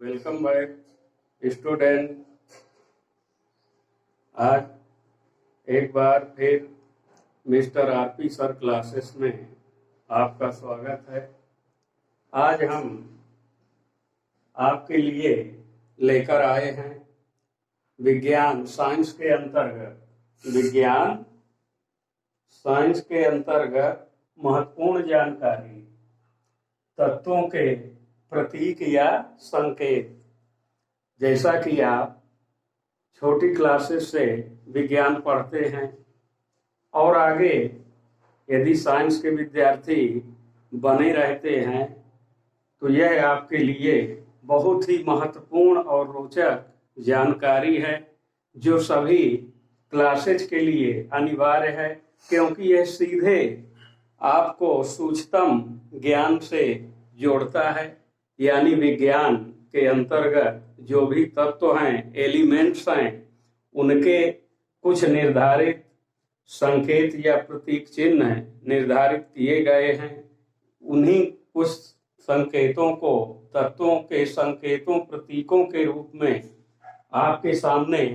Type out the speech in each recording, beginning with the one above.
Welcome back student. आज एक बार फिर मिस्टर आरपी सर क्लासेस में आपका स्वागत है। आज हम आपके लिए लेकर आए हैं विज्ञान साइंस के अंतर्गत महत्वपूर्ण जानकारी, तत्वों के प्रतीक या संकेत। जैसा कि आप छोटी क्लासेस से विज्ञान पढ़ते हैं और आगे यदि साइंस के विद्यार्थी बने रहते हैं तो यह आपके लिए बहुत ही महत्वपूर्ण और रोचक जानकारी है, जो सभी क्लासेज के लिए अनिवार्य है, क्योंकि यह सीधे आपको सूक्ष्मतम ज्ञान से जोड़ता है। यानी विज्ञान के अंतर्गत जो भी तत्व हैं, एलिमेंट्स हैं, उनके कुछ निर्धारित संकेत या प्रतीक चिन्ह निर्धारित किए गए हैं। उन्हीं कुछ संकेतों को तत्वों के संकेतों प्रतीकों के रूप में आपके सामने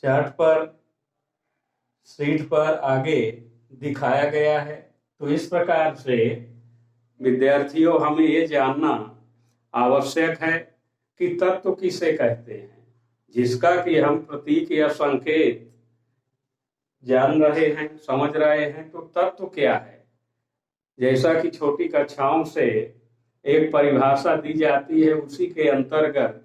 चार्ट पर, शीट पर आगे दिखाया गया है। तो इस प्रकार से विद्यार्थियों, हमें ये जानना आवश्यक है कि तत्व किसे कहते हैं, जिसका कि हम प्रतीक या संकेत जान रहे हैं, समझ रहे हैं। तो तत्व क्या है? जैसा कि छोटी कक्षाओं से एक परिभाषा दी जाती है, उसी के अंतर्गत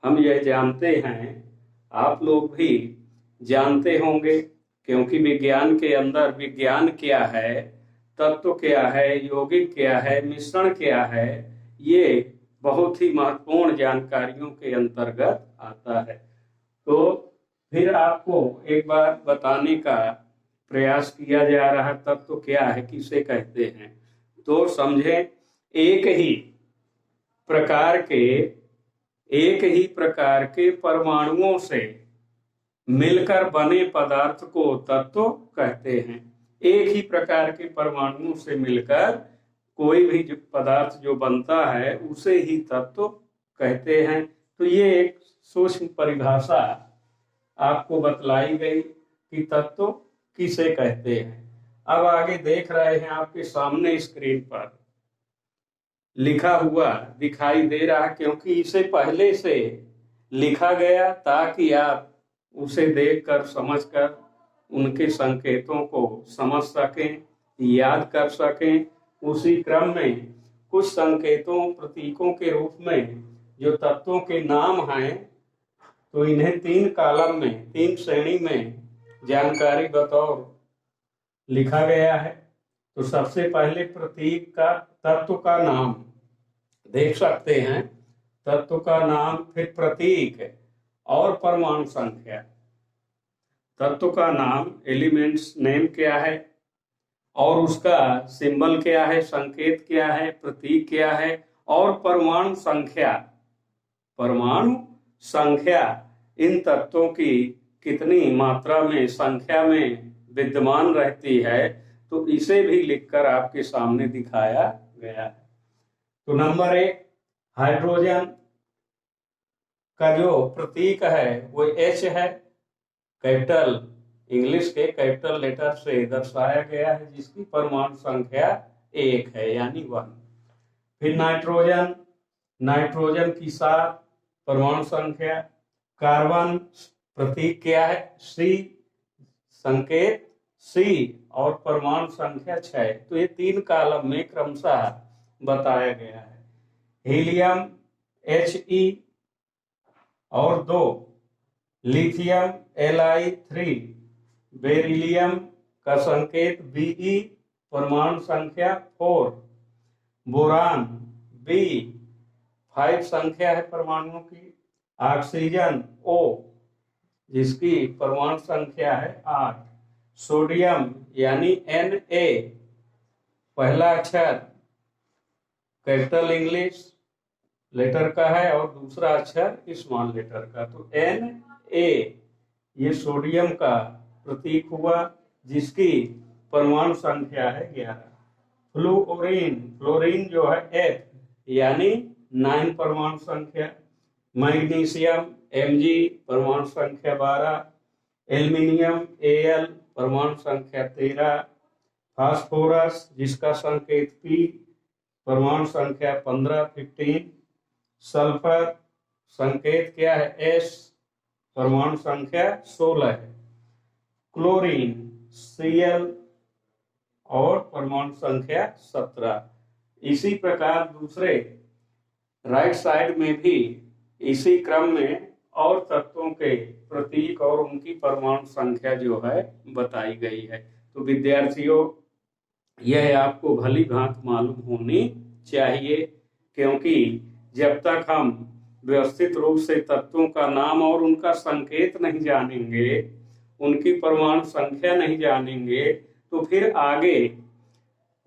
हम यह जानते हैं, आप लोग भी जानते होंगे, क्योंकि विज्ञान के अंदर विज्ञान क्या है, तत्व क्या है, यौगिक क्या है, मिश्रण क्या है, ये बहुत ही महत्वपूर्ण जानकारियों के अंतर्गत आता है। तो फिर आपको एक बार बताने का प्रयास किया जा रहा है, तत्व क्या है, किसे कहते हैं। तो समझें, एक ही प्रकार के परमाणुओं से मिलकर बने पदार्थ को तत्व कहते हैं। एक ही प्रकार के परमाणुओं से मिलकर कोई भी पदार्थ जो बनता है उसे ही तत्व कहते हैं। तो ये एक सूक्ष्म परिभाषा आपको बतलाई गई कि तत्व किसे कहते हैं। अब आगे देख रहे हैं, आपके सामने स्क्रीन पर लिखा हुआ दिखाई दे रहा है, क्योंकि इसे पहले से लिखा गया ताकि आप उसे देखकर, समझकर उनके संकेतों को समझ सकें, याद कर सकें। उसी क्रम में कुछ संकेतों प्रतीकों के रूप में जो तत्वों के नाम हैं, तो इन्हें 3 कॉलम में, 3 श्रेणी में जानकारी बतौर लिखा गया है। तो सबसे पहले प्रतीक का, तत्व का नाम देख सकते हैं, तत्व का नाम, फिर प्रतीक और परमाणु संख्या। तत्व का नाम, एलिमेंट्स नेम क्या है, और उसका सिंबल क्या है, संकेत क्या है, प्रतीक क्या है, और परमाणु संख्या इन तत्वों की कितनी मात्रा में, संख्या में विद्यमान रहती है, तो इसे भी लिखकर आपके सामने दिखाया गया है। तो नंबर 1, हाइड्रोजन का जो प्रतीक है वो H है, कैपिटल इंग्लिश के कैपिटल लेटर से दर्शाया गया है, जिसकी परमाणु संख्या 1 है, यानी 1। फिर नाइट्रोजन की 7 परमाणु संख्या। कार्बन प्रतीक क्या है, C, संकेत C, और परमाणु संख्या 6। तो ये 3 कॉलम में क्रमशः बताया गया है। हीलियम He और 2, लिथियम Li3, बेरिलियम का संकेत Be, परमाणु संख्या 4, बोरान B, 5 संख्या है परमाणुओं की, ऑक्सीजन O, जिसकी परमाणु संख्या है 8, सोडियम यानी Na, पहला अक्षर कैपिटल इंग्लिश लेटर का है और दूसरा अक्षर स्मॉल लेटर का, तो Na, ये सोडियम का प्रतीक हुआ, जिसकी परमाणु संख्या है 11। फ्लोरीन जो है F, यानी 9 परमाणु संख्या, मैग्नीशियम Mg परमाणु संख्या 12, एल्युमिनियम Al परमाणु संख्या 13, फास्फोरस जिसका संकेत P परमाणु संख्या 15, सल्फर संकेत क्या है S परमाणु संख्या 16 है, क्लोरीन Cl और परमाणु संख्या 17। इसी प्रकार दूसरे राइट साइड में भी इसी क्रम में और तत्वों के प्रतीक और उनकी परमाणु संख्या जो है बताई गई है। तो विद्यार्थियों, यह आपको भली भांति मालूम होनी चाहिए, क्योंकि जब तक हम व्यवस्थित रूप से तत्वों का नाम और उनका संकेत नहीं जानेंगे, उनकी परमाणु संख्या नहीं जानेंगे, तो फिर आगे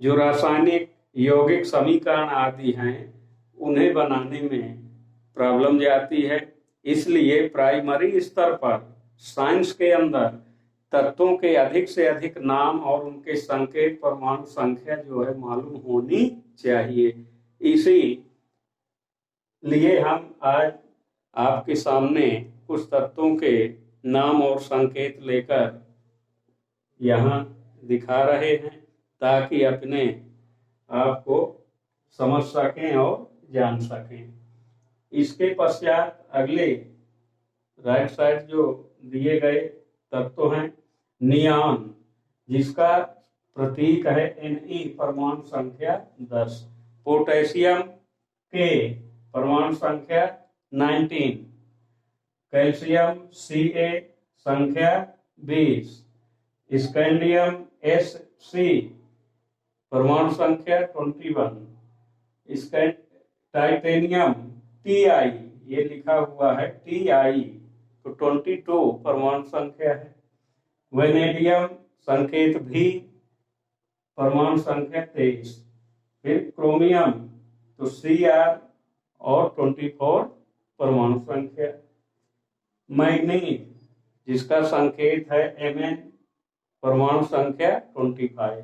जो रासायनिक यौगिक समीकरण आदि हैं उन्हें बनाने में प्रॉब्लम जाती है। इसलिए प्राइमरी स्तर पर साइंस के अंदर तत्वों के अधिक से अधिक नाम और उनके संकेत परमाणु संख्या जो है मालूम होनी चाहिए। इसी लिए हम आज आपके सामने कुछ तत्वों के नाम और संकेत लेकर यहाँ दिखा रहे हैं, ताकि अपने आपको समझ सकें और जान सकें। इसके पश्चात अगले राइट साइड जो दिए गए तत्व हैं, नियान जिसका प्रतीक है Ne परमाणु संख्या 10, पोटेशियम K परमाणु संख्या 19, कैल्शियम Ca संख्या 20, स्कैंडियम Sc परमाणु संख्या 21, टाइटेनियम Ti ये लिखा हुआ है Ti तो 22 परमाणु संख्या है, वेनेडियम संकेत भी परमाणु संख्या 23, फिर क्रोमियम तो Cr और 24 परमाणु संख्या, मैग्नीज जिसका संकेत है Mn परमाणु संख्या 25,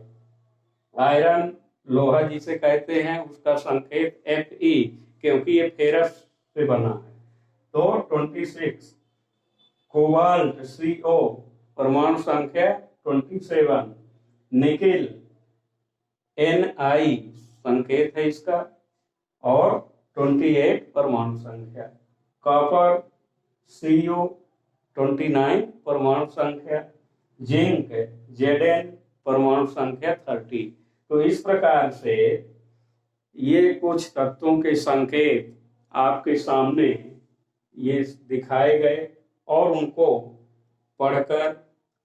आयरन लोहा जिसे कहते हैं उसका संकेत Fe क्योंकि ये फेरस से बना है तो 26, कोबाल्ट Co परमाणु संख्या 27, निकेल Ni संकेत है इसका और 28 परमाणु संख्या, कॉपर Cu 29 परमाणु संख्या, जिंक Zn परमाणु संख्या 30। तो इस प्रकार से ये कुछ तत्वों के संकेत आपके सामने ये दिखाए गए और उनको पढ़कर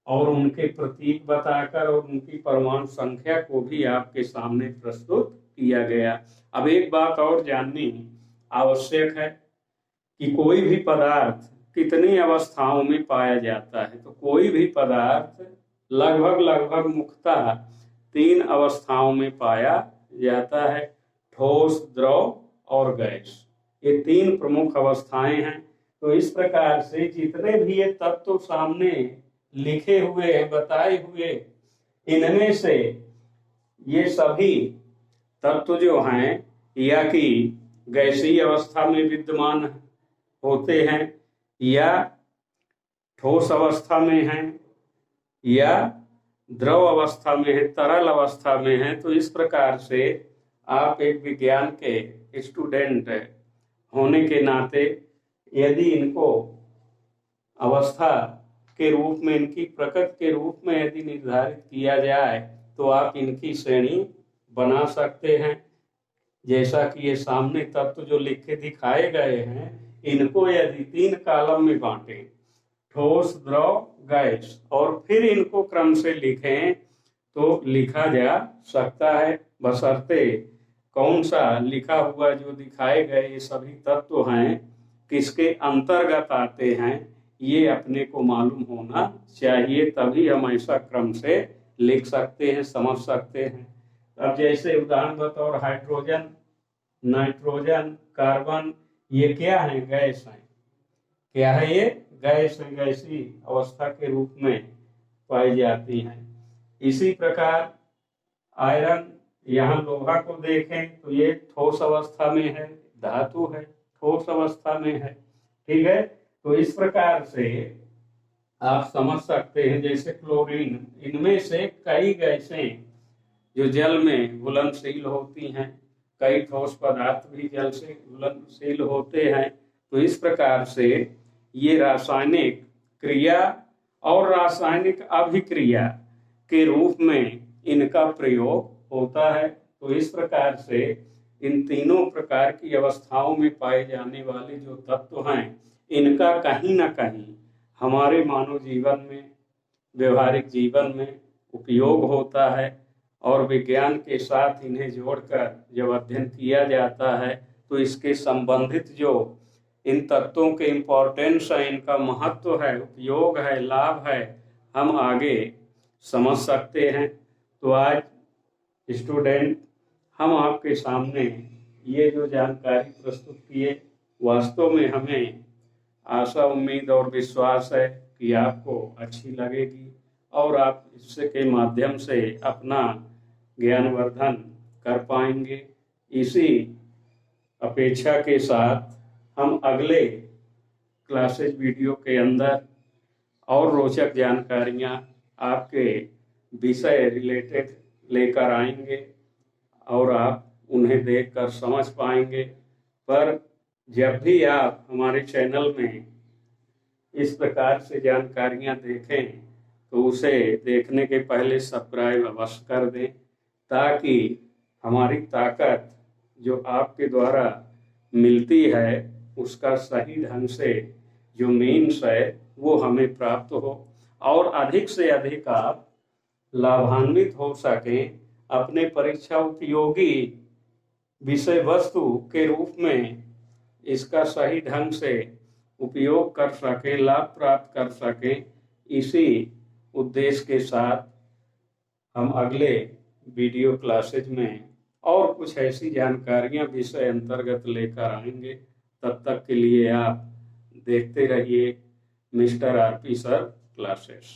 और उनके प्रतीक बताकर और उनकी परमाणु संख्या को भी आपके सामने प्रस्तुत किया गया। अब एक बात और जाननी आवश्यक है कि कोई भी पदार्थ कितनी अवस्थाओं में पाया जाता है। तो कोई भी पदार्थ लगभग मुख्यतः 3 अवस्थाओं में पाया जाता है, ठोस, द्रव और गैस। ये 3 प्रमुख अवस्थाएं हैं। तो इस प्रकार से जितने भी ये तत्व सामने लिखे हुए हैं, बताए हुए, इनमें से ये सभी तत्व जो हैं या कि गैसीय अवस्था में विद्यमान होते हैं या ठोस अवस्था में हैं या द्रव अवस्था में है, तरल अवस्था में है। तो इस प्रकार से आप एक विज्ञान के स्टूडेंट होने के नाते यदि इनको अवस्था के रूप में, इनकी प्रकृति के रूप में यदि निर्धारित किया जाए तो आप इनकी श्रेणी बना सकते हैं। जैसा कि ये सामने तत्व जो लिखे दिखाए गए हैं, इनको यदि 3 कॉलम में बांटें, ठोस, द्रव, गैस, और फिर इनको क्रम से लिखें तो लिखा जा सकता है, बशर्ते कौन सा लिखा हुआ जो दिखाए गए ये सभी तत्व हैं किसके अंतर्गत आते हैं, ये अपने को मालूम होना चाहिए। तभी हम ऐसा क्रम से लिख सकते हैं, समझ सकते हैं। अब जैसे उदाहरण बतौर हाइड्रोजन, नाइट्रोजन, कार्बन, ये क्या है? गैस है। क्या है ये? गैस है, गैसीय अवस्था के रूप में पाई जाती हैं। इसी प्रकार आयरन, यहाँ लोहा को देखें तो ये ठोस अवस्था में है, धातु है, ठोस अवस्था में है। ठीक है, तो इस प्रकार से आप समझ सकते हैं, जैसे क्लोरीन, इनमें से कई गैसें जो जल में घुलनशील होती हैं, कई ठोस पदार्थ भी जल से घुलनशील होते हैं। तो इस प्रकार से ये रासायनिक क्रिया और रासायनिक अभिक्रिया के रूप में इनका प्रयोग होता है। तो इस प्रकार से इन तीनों प्रकार की अवस्थाओं में पाए जाने वाले जो तत्व हैं, इनका कहीं ना कहीं हमारे मानव जीवन में, व्यवहारिक जीवन में उपयोग होता है। और विज्ञान के साथ इन्हें जोड़कर जब अध्ययन किया जाता है तो इसके संबंधित जो इन तत्वों के इम्पोर्टेंस है, इनका महत्व है, उपयोग है, लाभ है, हम आगे समझ सकते हैं। तो आज स्टूडेंट, हम आपके सामने ये जो जानकारी प्रस्तुत किए, वास्तव में हमें आशा, उम्मीद और विश्वास है कि आपको अच्छी लगेगी और आप इससे के माध्यम से अपना ज्ञानवर्धन कर पाएंगे। इसी अपेक्षा के साथ हम अगले क्लासेज वीडियो के अंदर और रोचक जानकारियां आपके विषय रिलेटेड लेकर आएंगे और आप उन्हें देखकर समझ पाएंगे। पर जब भी आप हमारे चैनल में इस प्रकार से जानकारियां देखें तो उसे देखने के पहले सब्सक्राइब अवश्य कर दें, ताकि हमारी ताकत जो आपके द्वारा मिलती है उसका सही ढंग से जो मीन्स है वो हमें प्राप्त हो और अधिक से अधिक आप लाभान्वित हो सकें, अपने परीक्षा उपयोगी विषय वस्तु के रूप में इसका सही ढंग से उपयोग कर सकें, लाभ प्राप्त कर सकें। इसी उद्देश्य के साथ हम अगले वीडियो क्लासेज में और कुछ ऐसी जानकारियां विषय अंतर्गत लेकर आएंगे। तब तक के लिए आप देखते रहिए मिस्टर आरपी सर क्लासेस।